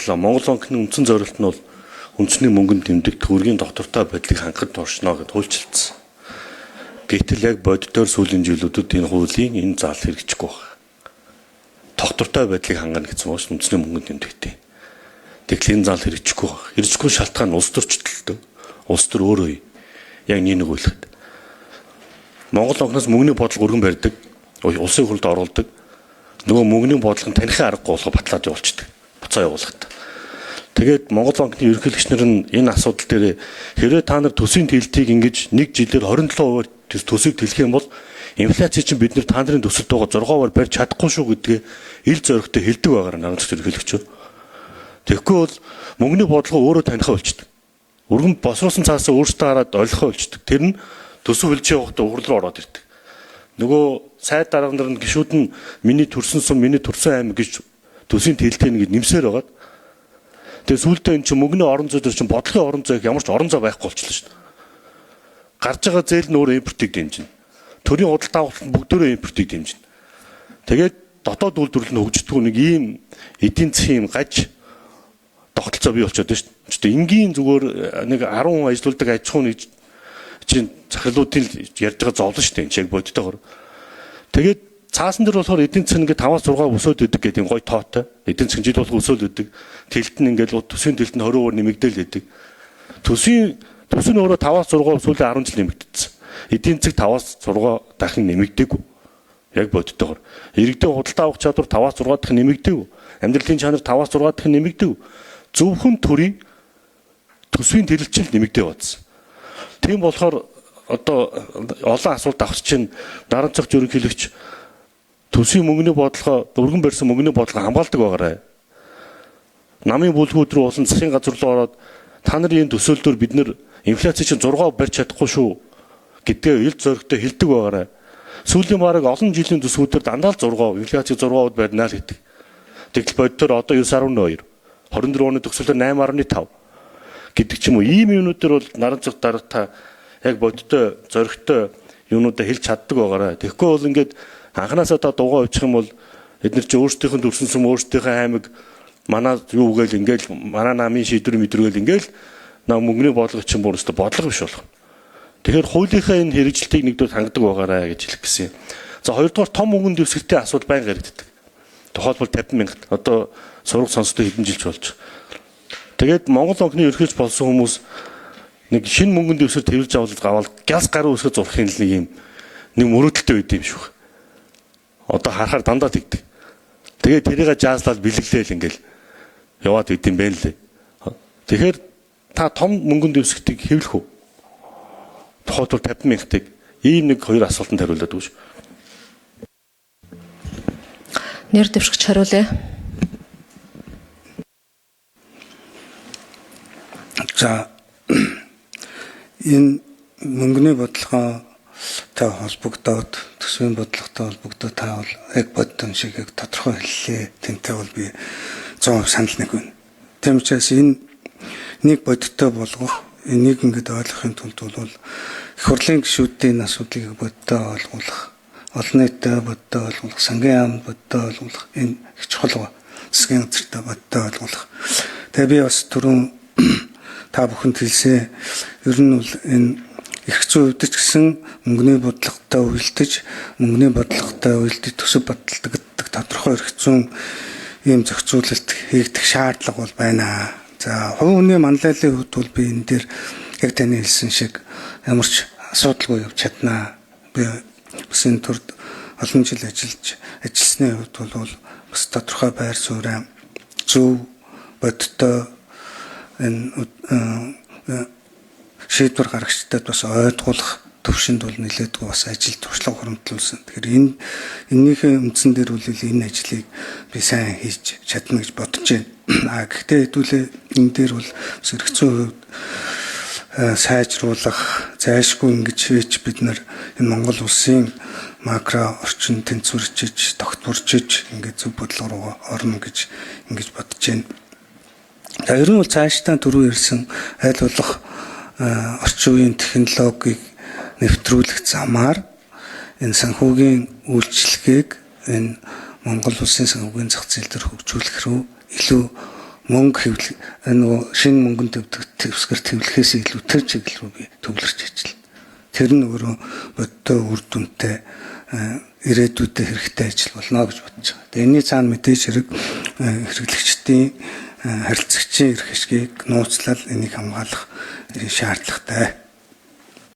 бодлоо. Монгол банкны үндсэн зорилт нь бол үндэсний мөнгөнд тэмдэг төгрөгийн доктортой байдлыг хангахад туушна гэж хуульчилсан. Гэтэл яг бодитоор сүүлийн жилүүдэд энэ хуулийн энэ зал хэрэгжихгүй байна. Доктортой байдлыг хангана гэсэн үг нь үндэсний мөнгөнд тэмдэгтэй. Тэгвэл энэ зал хэрэгжихгүй байна. Хэрэгжихгүй шалтгаан нь улс төрчлөлтөө. Улс төр өөрөө яг нэг үйлхэд. Монгол банкнаас мөнгөний бодлого өргөн барьдаг, улсын хурлд оруулдаг. Нөгөө мөнгөний бодлого нь танихын аргагүй болохоо батлаад явуулчихдаг. Буцаа явуулахад. Тэгээд Монгол банкны ерөнхийлөгч нар нь энэ асуудал дээр хэрвээ та нар төсвийн тэлтийг ингэж нэг жилээр 27% төсвийг тэлэх юм бол инфляци чинь бид нар та нарын төсөлд байгаа 6%-аар барьж чадахгүй шүү гэдгээ ил зоригтой хэлдэг байгаараа нарийн ерөнхийлөгч. Тэгэхгүй бол мөнгөний бодлого өөрөө танихаа болчихдог. Өргөн босруулсан цаасаа өөртөө хараад ойлгохоо болчихдог. Тэр нь төсөв хэлж явахдаа урал руу ороод ирдэг. Нөгөө сайд дарга нар нь гişүүд нь миний төрсөн сум, миний төрсөн аймаг гэж төсвийн тэлтийг ингэ нэмсээр байгаа. Тэгээ сүүлдээ эн чинь мөнгөний орон зай дээр чинь бодлогын орон зай ямар ч орон зай байхгүй болчихлоо шүү дээ. Гарч байгаа зээл нь өөрөө импортыг дэмжинэ. Төрийн худалдаа авалт нь бүгдөө импортыг дэмжинэ. Тэгээд дотоод үйлдвэрлэл нь хөгждөг нэг ийм эдийн засгийн гаж тогтолцоо бий болчиход байна шүү дээ. Энгийн зүгээр нэг 10 хүн ажилладаг аж ахуйн нэг чинь захирлуудын ярьж байгаа зовлон шүү дээ. Яг бодитойгоор. Тэгээд цаасан дээр болохоор эдийн засаг ингээд 5-6 өсөөд идэг гэдэг юм гоё тоотой. Эдийн засаг жил болох өсөөл идэг. Тэлт нь ингээд төсвийн тэлт нь 20% нэмэгдээл идэг. Төсвийн өөрөө 5-6 сүүлийн 10 жил нэмэгдсэн. Эдийн засаг 5-6 дахин нэмэгдээгүй. Яг бодитойгоор. Иргэдийн худалдаа авах чадвар 5-6 дахин нэмэгдээгүй. Амьдралын чанар 5-6 дахин нэмэгдээгүй. Зөвхөн төрийн төсвийн тэлэлт нэмэгдээ бацсан. Тийм болохоор одоо олон асуулт авах чинь нарийн цогц ерөнхийлөгч төсвийн мөнгөний бодлого өргөн барьсан мөнгөний бодлого хамгаалдаг байгаарай. Намын бүлгүүд рүү болон засгийн газар руу ороод та нарын энэ төсөөллөөр бид нэр инфляци чинь 6% барьж чадахгүй шүү гэдгээ ил зоригтой хэлдэг байгаарай. Сүүлийн бараг олон жилийн төсвүүдээр дандаа л 6%, инфляци 6% барьнаа л гэдэг. Тэгтэл бодитоор одоо 9.2, 24 оны төсөөллөөр 8.5 гэдэг ч юм уу ийм юмнуудаар бол нарийн цогц дарга яг бодиттой зоригтой юмнуудаа хэлж чаддаг байгаарай. Тэгэхгүй бол ингээд анханасаа та дугаа очих юм бол эдгээр чи өөрсдийнх нь төрсөн сум өөрсдийнхээ аймаг манай юу гээл ингээл манай намын шийдвэр мэдрүүгээл ингээл мөнгөний бодлого чинь бүр өстө бодлого биш болох. Тэгэхээр хуулийнхаа энэ хэрэгжилтийг нэгдүгээр хангадаг байгаарай гэж хэлэх гэсэн юм. За хоёрдугаар том мөнгөнд дэвсгэртийн асуудал байнга яригддаг. Тухайлбал 50 мянга одоо сурах сонсдог хэдэн жилч болж. Тэгээд Монгол банкны ерөнхийлж болсон хүмүүс нэг шинэ мөнгөнд дэвсгэр тэрвэрж аваад газ гаруй өсгөж зурхын нэг юм нэг мөрөөдөлтөй байд юм шүү. Одоо харахаар дандаа тэгдэг. Тэгээд тэрийг жааслаад бэлэглээл ингээл яваад идэм бэ лээ. Тэгэхээр та том мөнгөнд дэвсгэртийг хэвлэх үү? Тухайлбал 50 мянгатыг ийм нэг хоёр асуултанд хариулаад өгч. Нэр дэвшигч хариулъя. За энэ мөнгөний бодлоготой холбогдоод төсвийн бодлоготой холбогдоод та бол яг бодсон шиг яг тодорхой хэллээ. Тэнтэй бол би 100% санал нэг байна. Тийм учраас энэ нэг бодиттой болгох, энийг ингээд ойлгохын тулд бол их хурлын гишүүдийн асуудлыг бодиттой ойлгох, олон нийтэд бодиттой ойлгох, сангийн яамд бодиттой ойлгох энэ их чухал ба засгийн газартай бодиттой ойлгох. Тэгээ би бас түрүүн та бүхэнд хэлсэн. Ер нь бол энэ их зүйн хувьд ч гэсэн мөнгөний бодлоготой үйлдэж төсөв баталдаг тодорхой эрх зүйн ийм зохицуулалт хийгдэх шаардлага бол байна. За хувь хүний манлайлалын хувьд бол би энэ дээр яг таны хэлсэн шиг ямар ч асуудалгүй явж чаднаа. Би бас энэ төрд олон жил ажилласны хувьд бол бас тодорхой байр суурь зөв бодиттой энэ шийдвэр гаргагчдад бас ойлгуулах төвшөнд бол нэлээдгүй бас ажил туршлага хуримтлуулсан. Тэгэхээр энэнийхээ үндсэн дээр бол энэ ажлыг би сайн хийж чадна гэж бодож байна. Гэхдээ хэдүүлээ энэ дээр бол эрх зүйн хувьд сайжруулах, зайлшгүй ингэж хийж бид нар энэ Монгол улсын макро орчин тэнцвэржиж, тогтворжиж ингээд зөв бодлого руу орно гэж ингэж бодож байна. За ер нь бол цаашдаа түрүү ирсэн аль болох орчин үеийн технологиг нэвтрүүлэх замаар энэ санхүүгийн үйлчилгээг энэ Монгол улсын санхүүгийн зах зээл дээр хөгжүүлэх рүү илүү мөнгө хэвлэх нөгөө шинэ мөнгөнд төвсгэр төвлөхээс илүү тэр чиглэл рүү би төвлөрч ажиллана. Тэр нь өөрөө бодтой үр дүнтэй ирээдүйдээ хэрэгтэй ажил болно гэж бодож байгаа. Тэгээ энэний цаана мэдээж хэрэг хэрэглэгчдийн харилцагчийн эрх ашгийг нууцлал энийг хамгаалах шаардлагатай.